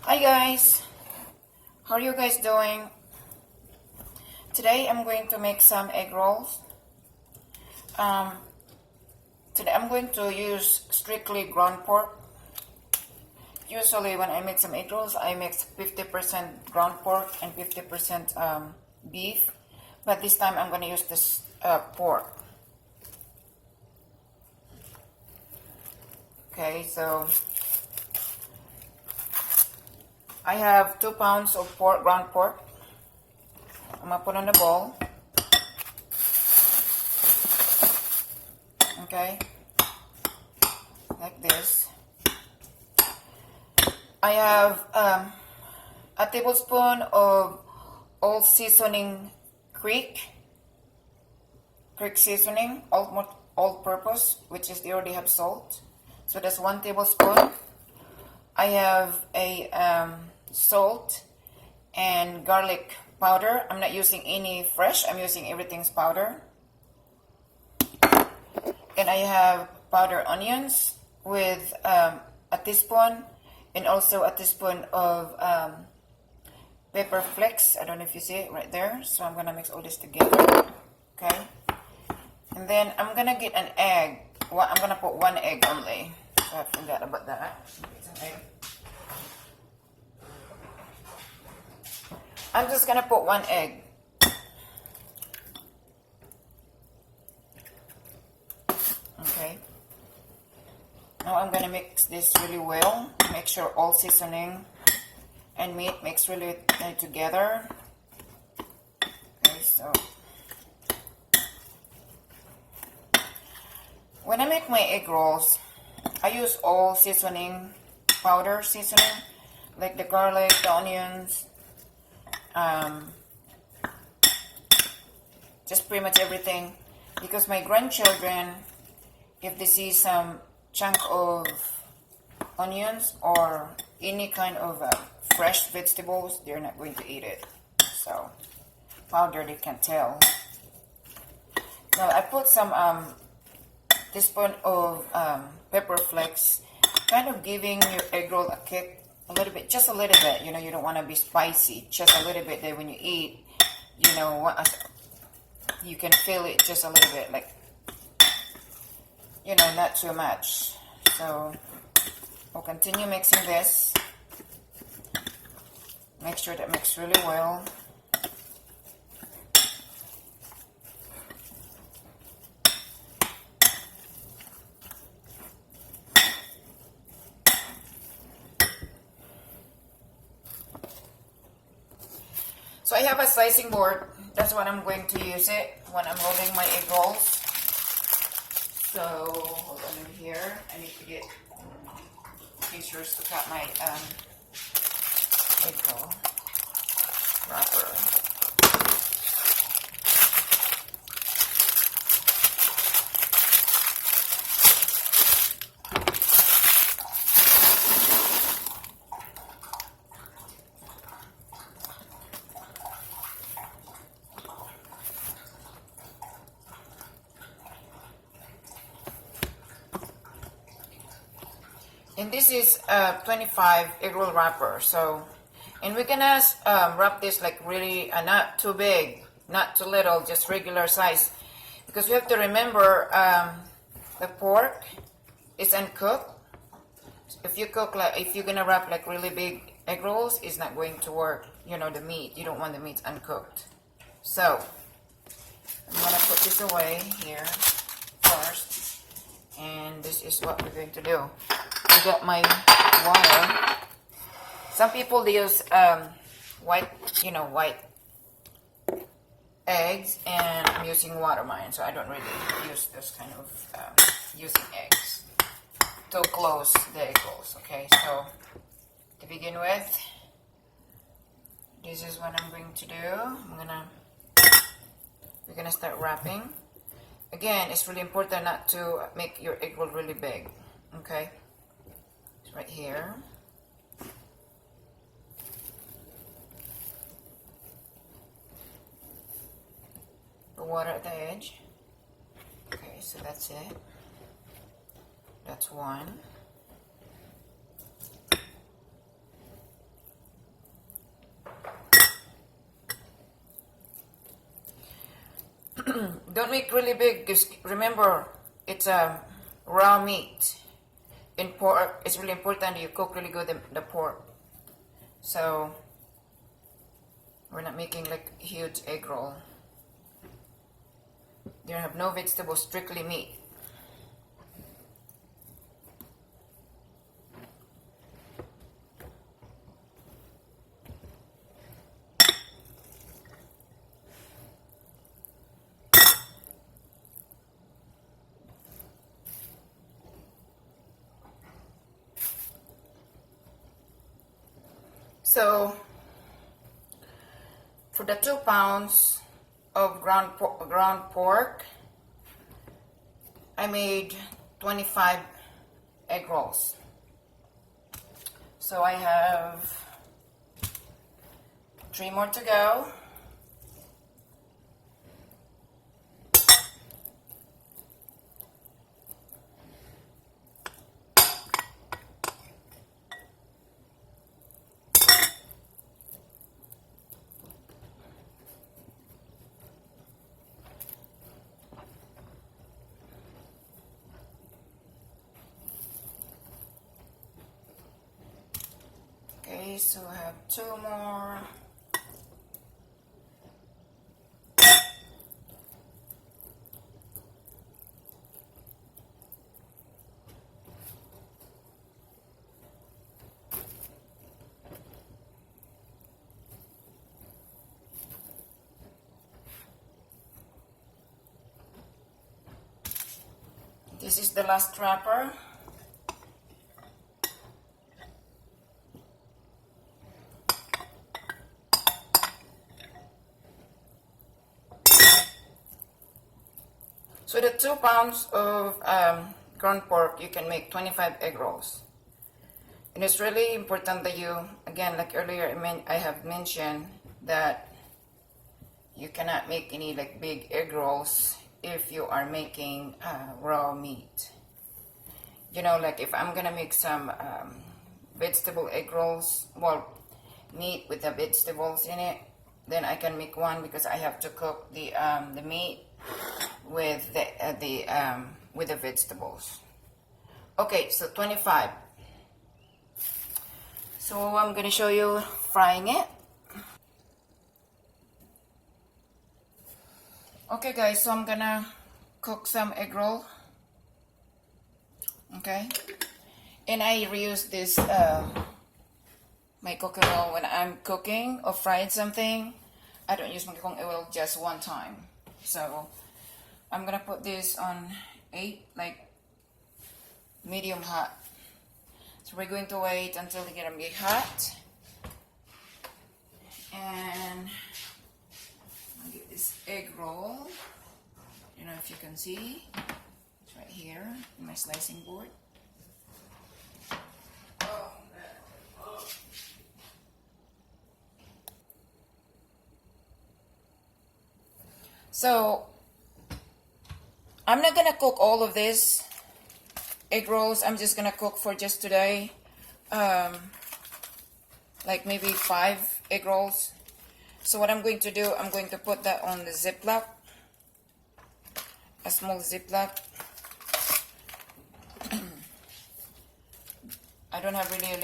Hi guys, how are you guys doing? Today I'm going to make some egg rolls. Um, Today I'm going to use strictly ground pork. Usually when I make some egg rolls, I mix 50% ground pork and 50% beef. But this time I'm going to use this pork. Okay, so I have 2 pounds of pork, ground pork. I'm going to put on the bowl. Okay, like this. I have a tablespoon of all seasoning Creek seasoning, all purpose, which is they already have salt. So that's 1 tablespoon. I have a salt and garlic powder. I'm not using any fresh, I'm using everything's powder. And I have powdered onions with a teaspoon and also a teaspoon of pepper flakes. I don't know if you see it right there. So I'm gonna mix all this together. Okay. And then I'm gonna get an egg. Well, I'm gonna put 1 egg only. So I forgot about that. It's an egg. I'm just gonna put 1 egg. Okay. Now I'm gonna mix this really well. Make sure all seasoning and meat mix really together. Okay, so when I make my egg rolls, I use all seasoning, powder seasoning, like the garlic, the onions, just pretty much everything. Because my grandchildren, if they see some chunk of onions or any kind of fresh vegetables, they're not going to eat it. So powder, they can tell. Now I put some teaspoon of pepper flakes, kind of giving your egg roll a kick a little bit, just a little bit. You know, you don't want to be spicy, just a little bit. That when you eat, you know, you can feel it just a little bit, like, you know, not too much. So we'll continue mixing this. Make sure that mix really well. So I have a slicing board. That's what I'm going to use it when I'm rolling my egg rolls. So hold on in here. I need to get scissors to cut my egg roll wrapper. And this is 25 egg roll wrapper. So, and we're gonna wrap this like really not too big, not too little, just regular size, because you have to remember the pork is uncooked. If you cook like, if you're gonna wrap like really big egg rolls, it's not going to work. You know, the meat, you don't want the meat uncooked. So I'm gonna put this away here first, and this is what we're going to do. I got my water. Some people, they use white eggs, and I'm using water mine, so I don't really use this kind of using eggs to close the egg rolls. Okay, so to begin with, this is what I'm going to do. We're gonna start wrapping. Again, it's really important not to make your egg roll really big. Okay. Right here. The water at the edge. Okay, so that's it. That's 1. Don't make really big because remember, it's a raw meat. In pork, it's really important you cook really good the pork. So we're not making like huge egg roll. You have no vegetables, strictly meat. So for the 2 pounds of ground pork, I made 25 egg rolls. So I have 3 more to go. Okay, so I have 2 more. This is the last wrapper. So the 2 pounds of ground pork, you can make 25 egg rolls. And it's really important that you, again, like earlier I have mentioned, that you cannot make any like big egg rolls if you are making raw meat. You know, like if I'm gonna make some vegetable egg rolls, well, meat with the vegetables in it, then I can make one because I have to cook the meat with the vegetables. Okay, so 25. So I'm gonna show you frying it. Okay guys, so I'm gonna cook some egg roll. Okay, and I reuse this my cooking oil when I'm cooking or frying something. I don't use my cooking oil just one time. So I'm gonna put this on 8, like medium hot. So we're going to wait until they get a bit hot. And I'll get this egg roll. You know, if you can see, it's right here in my slicing board. So I'm not gonna cook all of this egg rolls. I'm just gonna cook for just today, like maybe 5 egg rolls. So what I'm going to do, I'm going to put that on the Ziploc, a small Ziploc. I don't have really a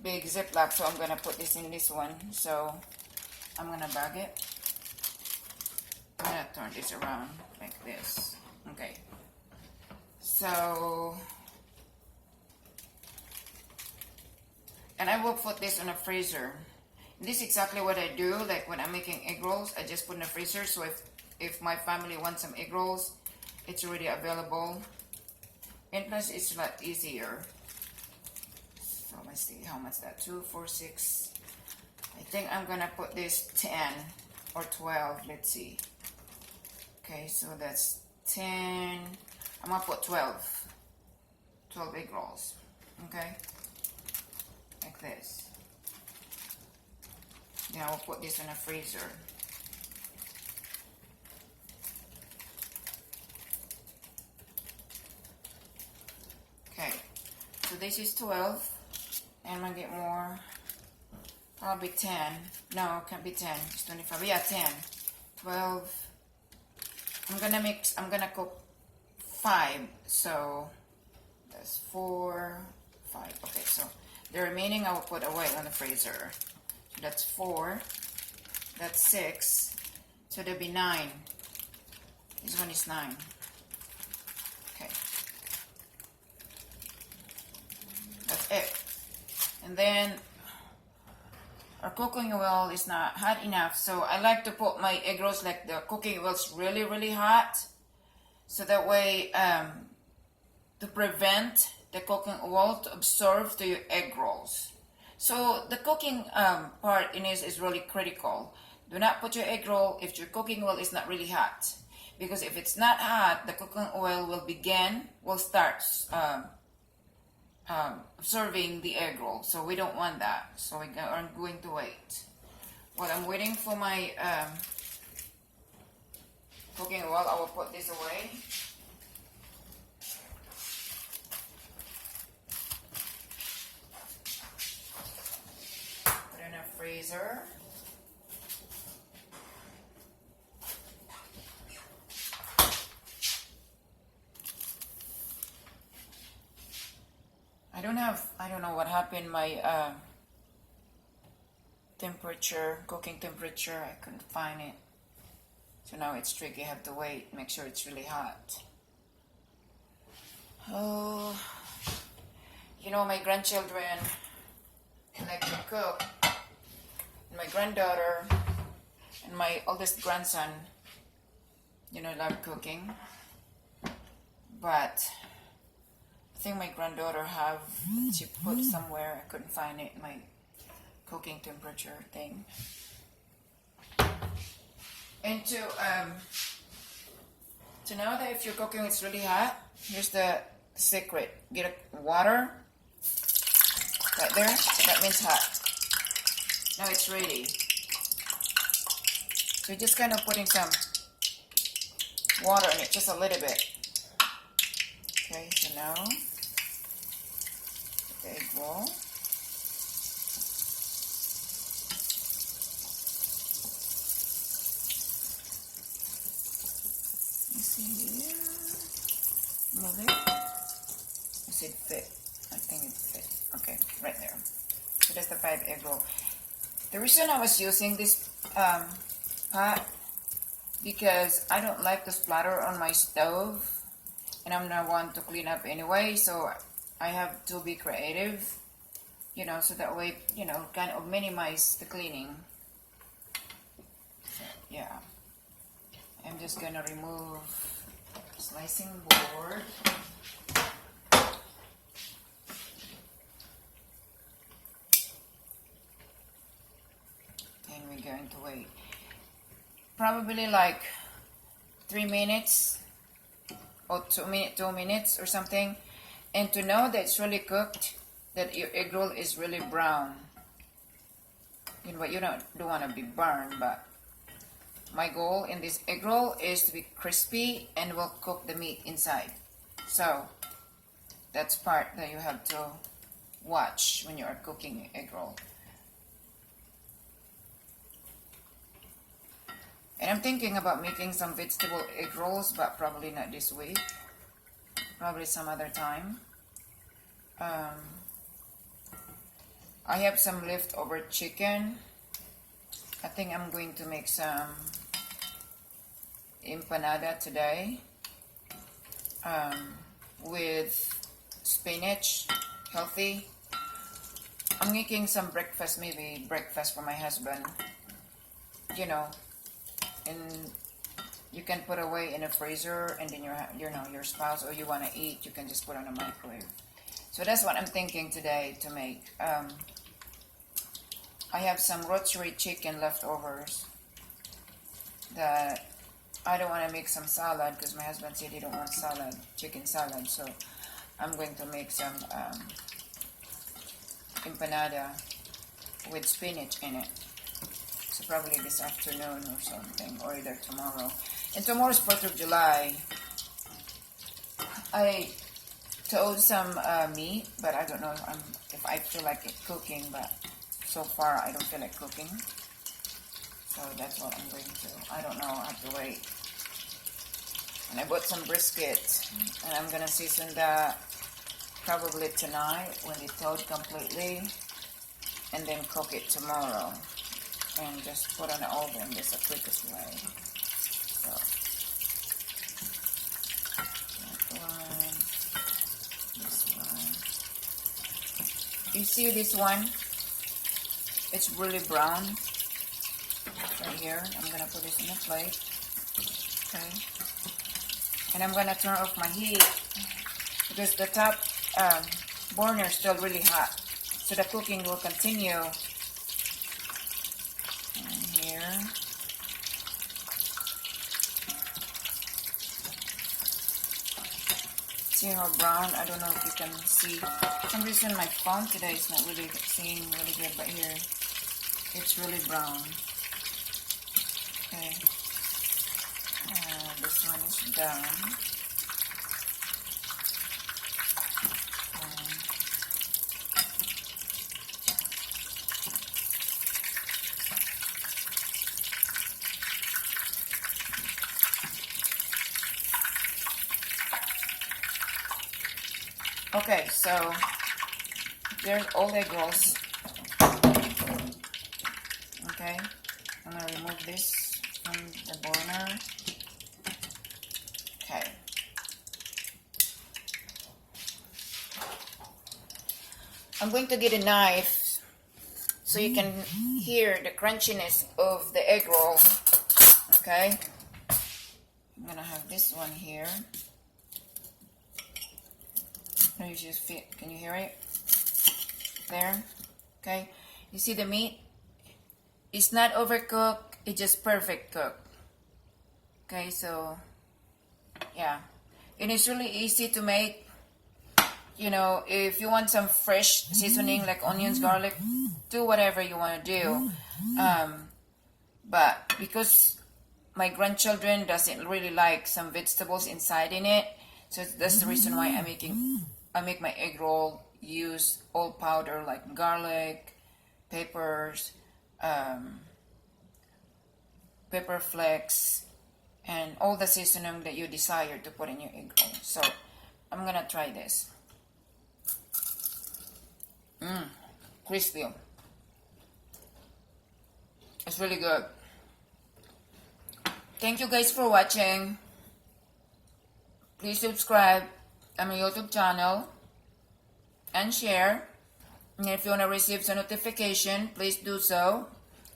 big Ziploc, so I'm gonna put this in this one. So I'm gonna bag it. I'm gonna turn this around like this. Okay. So, and I will put this in a freezer. This is exactly what I do. Like when I'm making egg rolls, I just put in a freezer. So if my family wants some egg rolls, it's already available. And plus, it's a lot easier. So let's see how much that 2, 4, 6. I think I'm gonna put this 10 or 12. Let's see. Okay, so that's 10. I'm gonna put 12 egg rolls. Okay, like this. Then I will put this in a freezer. Okay, so this is 12, and I'm gonna get more. Probably 10. No, it can't be 10. It's 25. Yeah, 10. 12. I'm gonna cook 5, so that's 4, 5. Okay, so the remaining I will put away on the freezer. So that's 4, that's 6, so there'll be 9. This one is 9. Okay, that's it. And then our cooking oil is not hot enough, so I like to put my egg rolls like the cooking oil's really hot, so that way to prevent the cooking oil to absorb to your egg rolls. So the cooking part in this is really critical. Do not put your egg roll if your cooking oil is not really hot, because if it's not hot, the cooking oil will start absorbing the egg roll. So we don't want that. So we are going to wait. While I'm waiting for my cooking oil, I will put this away. Put in a freezer. I don't know what happened, my cooking temperature, I couldn't find it. So now it's tricky, I have to wait, make sure it's really hot. Oh, you know, my grandchildren like to cook, and my granddaughter and my oldest grandson, you know, love cooking. But I think my granddaughter she put somewhere, I couldn't find it, my cooking temperature thing. And to know that if your cooking is really hot, here's the secret. Get a water right there, that means hot. Now it's ready. So you're just kind of putting some water in it, just a little bit. Okay, so now the egg roll. You see here, move it. Does it fit? I think it fit. Okay, right there. So that's the 5 egg roll. The reason I was using this pot, because I don't like the splatter on my stove, and I'm not one to clean up anyway, so I have to be creative, you know, so that way, you know, kind of minimize the cleaning. So, yeah. I'm just gonna remove slicing board. And we're going to wait probably like 3 minutes or 2 minutes or something, and to know that it's really cooked, that your egg roll is really brown. You know, you don't want to be burned, but my goal in this egg roll is to be crispy and will cook the meat inside. So that's part that you have to watch when you are cooking egg roll. And I'm thinking about making some vegetable egg rolls, but probably not this week. Probably some other time. I have some leftover chicken. I think I'm going to make some empanada today with spinach, healthy. I'm making some breakfast, maybe breakfast for my husband, you know, and you can put away in a freezer, and then your spouse or you want to eat, you can just put on a microwave. So that's what I'm thinking today to make. I have some rotisserie chicken leftovers that I don't want to make some salad because my husband said he don't want salad, chicken salad. So I'm going to make some empanada with spinach in it. So probably this afternoon or something, or either tomorrow. And tomorrow's 4th of July. I told some meat, but I don't know if I feel like cooking, but so far I don't feel like cooking. So that's what I'm going to. I don't know. I have to wait. And I bought some brisket, and I'm gonna season that probably tonight when it's thawed completely, and then cook it tomorrow, and just put on the oven. That's the quickest way. So that one, this one. You see this one? It's really brown right here. I'm gonna put this in a plate. Okay. And I'm gonna turn off my heat because the top burner is still really hot. So the cooking will continue. And here. See how brown? I don't know if you can see. For some reason my phone today is not really seeing really good, but here it's really brown. Okay. This one is done. Okay, so there's all the egg rolls. Okay, I'm gonna remove this from the burner. Okay. I'm going to get a knife so you can hear the crunchiness of the egg roll. Okay. I'm gonna have this one here. Let me just fit. Can you hear it? There. Okay. You see the meat? It's not overcooked. It's just perfect cooked. Okay, so yeah, and it's really easy to make. You know, if you want some fresh seasoning like onions, garlic, do whatever you want to do. But because my grandchildren doesn't really like some vegetables inside in it, so that's the reason why I make my egg roll use all powder like garlic, peppers, pepper flakes, and all the seasoning that you desire to put in your egg roll. So I'm gonna try this. Crispy. It's really good. Thank you guys for watching. Please subscribe on my YouTube channel and share. And if you want to receive some notification, please do so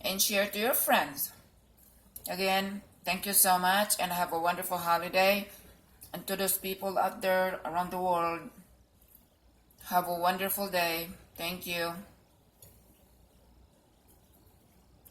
and share to your friends. Again, thank you so much and have a wonderful holiday. And to those people out there around the world, have a wonderful day. Thank you.